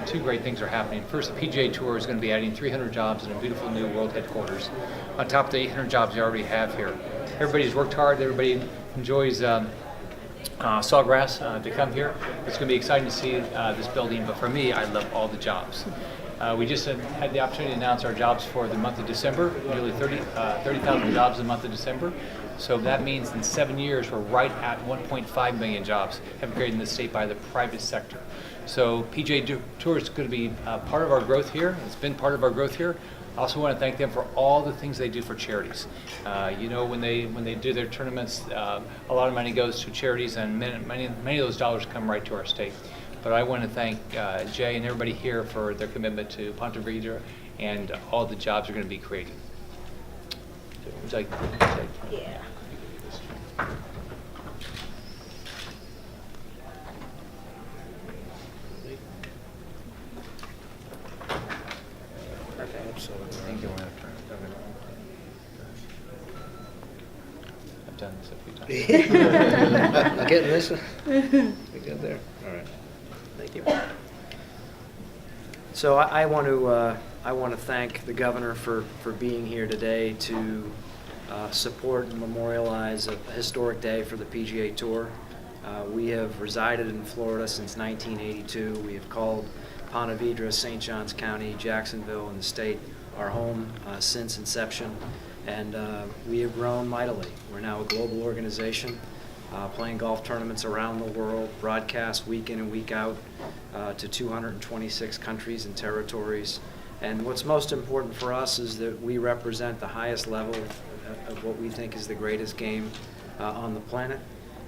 Two great things are happening. First, the PGA Tour is going to be adding 300 jobs in a beautiful new world headquarters, on top of the 800 jobs they already have here. Everybody's worked hard. Everybody enjoys Sawgrass to come here. It's going to be exciting to see this building, but for me, I love all the jobs. We just had the opportunity to announce our jobs for the month of December, nearly 30,000 jobs in the month of December. So that means in 7 years, we're right at 1.5 million jobs have been created in the state by the private sector. So PGA Tour is going to be part of our growth here. It's been part of our growth here. I also want to thank them for all the things they do for charities. When they do their tournaments, a lot of money goes to charities, and many of those dollars come right to our state. But I want to thank Jay and everybody here for their commitment to Ponte Vedra and all the jobs are going to be created. Would you like? Yeah. Thank you. I've done this a few times. Getting this? We good there? All right. Thank you. So I want to thank the governor for being here today to support and memorialize a historic day for the PGA Tour. We have resided in Florida since 1982. We have called Ponte Vedra, St. Johns County, Jacksonville, and the state our home since inception, and we have grown mightily. We're now a global organization, playing golf tournaments around the world, broadcast week in and week out to 226 countries and territories. And what's most important for us is that we represent the highest level of what we think is the greatest game on the planet,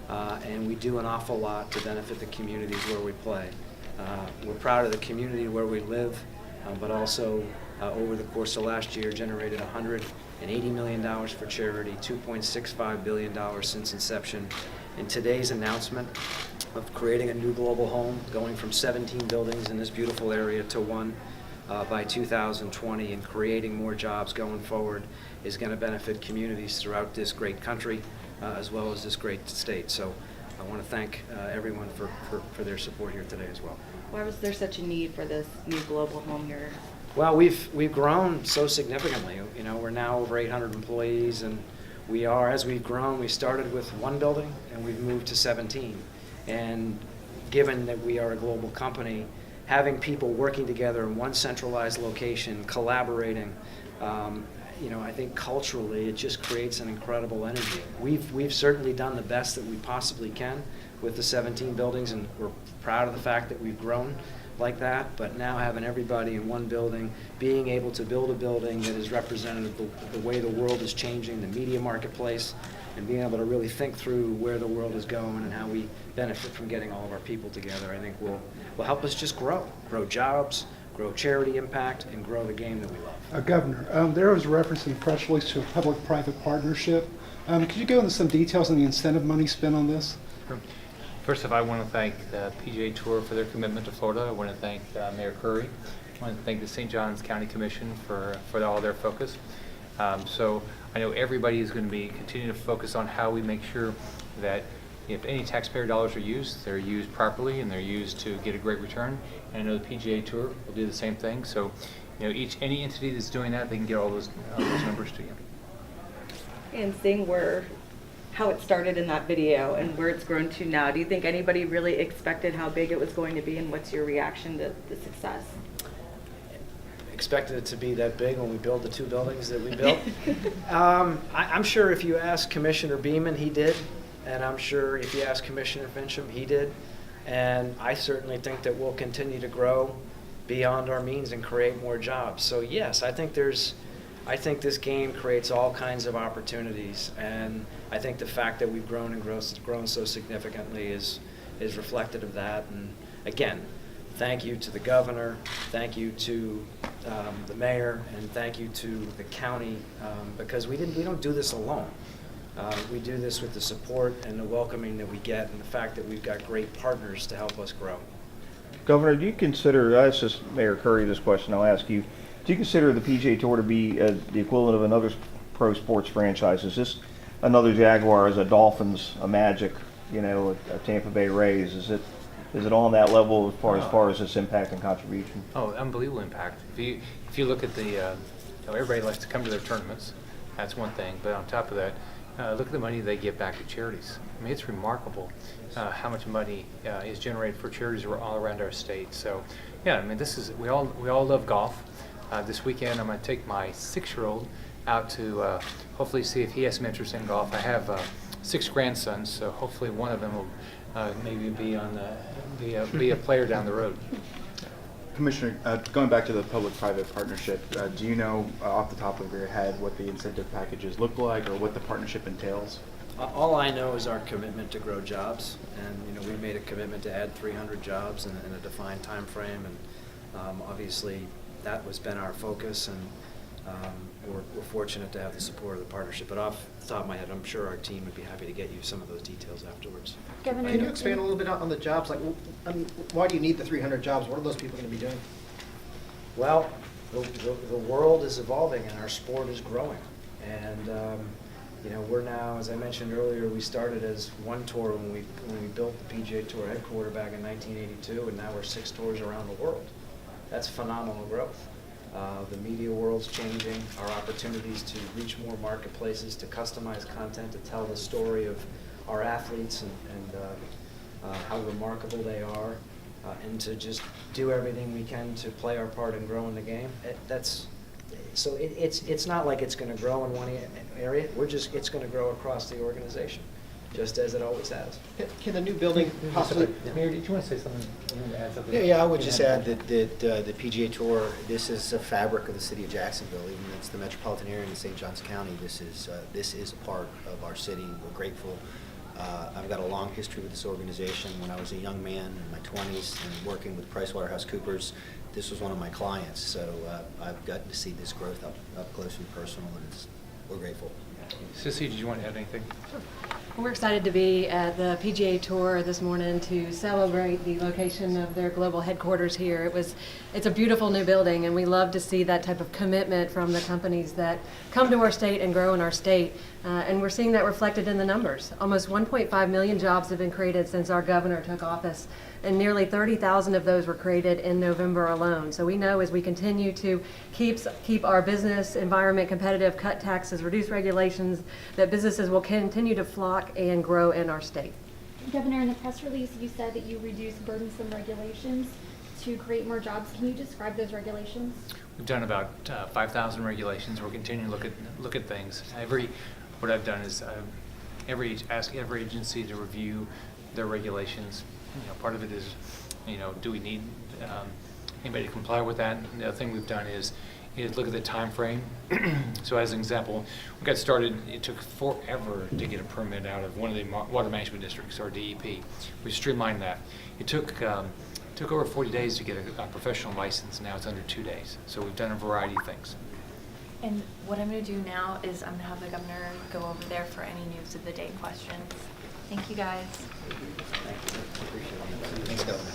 and we do an awful lot to benefit the communities where we play. We're proud of the community where we live, but also over the course of last year generated $180 million for charity, $2.65 billion since inception. And today's announcement of creating a new global home, going from 17 buildings in this beautiful area to one by 2020, and creating more jobs going forward, is going to benefit communities throughout this great country as well as this great state. So I want to thank everyone for their support here today as well. Why was there such a need for this new global home here? Well, we've grown so significantly. You know, we're now over 800 employees, and as we've grown, we started with one building and we've moved to 17. And given that we are a global company, having people working together in one centralized location, collaborating, I think culturally it just creates an incredible energy. We've certainly done the best that we possibly can with the 17 buildings, and we're proud of the fact that we've grown like that. But now having everybody in one building, being able to build a building that is representative of the way the world is changing, the media marketplace, and being able to really think through where the world is going and how we benefit from getting all of our people together, I think will help us just grow jobs, grow charity impact, and grow the game that we love. Governor, there was a reference in the press release to a public-private partnership. Could you go into some details on the incentive money spent on this? Sure. First off, I want to thank the PGA Tour for their commitment to Florida. I want to thank Mayor Curry. I want to thank the St. Johns County Commission for all their focus. So I know everybody is going to be continuing to focus on how we make sure that if any taxpayer dollars are used, they're used properly and they're used to get a great return. And I know the PGA Tour will do the same thing. So, any entity that's doing that, they can get all those numbers to you. And seeing how it started in that video and where it's grown to now, do you think anybody really expected how big it was going to be, and what's your reaction to the success? Expected it to be that big when we built the two buildings that we built. I'm sure if you ask Commissioner Beaman, he did, and I'm sure if you ask Commissioner Fincham, he did, and I certainly think that we'll continue to grow beyond our means and create more jobs. So yes, I think this game creates all kinds of opportunities, and I think the fact that we've grown and grown so significantly is reflective of that. And again, thank you to the governor, thank you to the mayor, and thank you to the county, because we don't do this alone. We do this with the support and the welcoming that we get, and the fact that we've got great partners to help us grow. Governor, do you consider, I asked this Mayor Curry this question, I'll ask you, do you consider the PGA Tour to be the equivalent of another pro sports franchise? Is this another Jaguars, a Dolphins, a Magic, a Tampa Bay Rays? Is it Is it on that level as far as its impact and contribution? Oh, unbelievable impact. If you look at the, everybody likes to come to their tournaments. That's one thing. But on top of that, look at the money they give back to charities. I mean, it's remarkable how much money is generated for charities all around our state. So, yeah, I mean, we all love golf. This weekend, I'm going to take my 6-year-old out to hopefully see if he has some interest in golf. I have 6 grandsons, so hopefully one of them will maybe be a player down the road. Commissioner, going back to the public-private partnership, do you know off the top of your head what the incentive packages look like or what the partnership entails? All I know is our commitment to grow jobs, and we made a commitment to add 300 jobs in a defined time frame, and obviously that has been our focus, and we're fortunate to have the support of the partnership. But off the top of my head, I'm sure our team would be happy to get you some of those details afterwards. Governor, can you expand a little bit on the jobs? Like, I mean, why do you need the 300 jobs? What are those people going to be doing? Well, the world is evolving and our sport is growing. And, we're now, as I mentioned earlier, we started as one tour when we built the PGA Tour headquarters back in 1982, and now we're 6 tours around the world. That's phenomenal growth. The media world's changing, our opportunities to reach more marketplaces, to customize content, to tell the story of our athletes and how remarkable they are, and to just do everything we can to play our part in growing the game. It's not like it's going to grow in one area. It's going to grow across the organization, just as it always has. Can the new building possibly? Mayor, did you want to say something? You want to add something? Yeah, I would just add that the PGA Tour, this is a fabric of the city of Jacksonville. Even though it's the metropolitan area in St. Johns County, this is a part of our city. We're grateful. I've got a long history with this organization. When I was a young man in my 20s and working with PricewaterhouseCoopers, this was one of my clients. So I've gotten to see this growth up close and personal, and we're grateful. Sissy, did you want to add anything? We're excited to be at the PGA Tour this morning to celebrate the location of their global headquarters here. It's a beautiful new building, and we love to see that type of commitment from the companies that come to our state and grow in our state. And we're seeing that reflected in the numbers. Almost 1.5 million jobs have been created since our governor took office, and nearly 30,000 of those were created in November alone. So we know as we continue to keep our business environment competitive, cut taxes, reduce regulations, that businesses will continue to flock and grow in our state. Governor, in the press release, you said that you reduced burdensome regulations to create more jobs. Can you describe those regulations? We've done about 5,000 regulations. We're continuing to look at things. What I've done is ask every agency to review their regulations. Part of it is, do we need anybody to comply with that? And the other thing we've done is look at the time frame. So as an example, we got started, it took forever to get a permit out of one of the water management districts, or DEP. We streamlined that. It took over 40 days to get a professional license. Now it's under 2 days. So we've done a variety of things. And what I'm going to do now is I'm going to have the governor go over there for any news of the day questions. Thank you, guys. Thank you. Appreciate it. Thanks, Governor.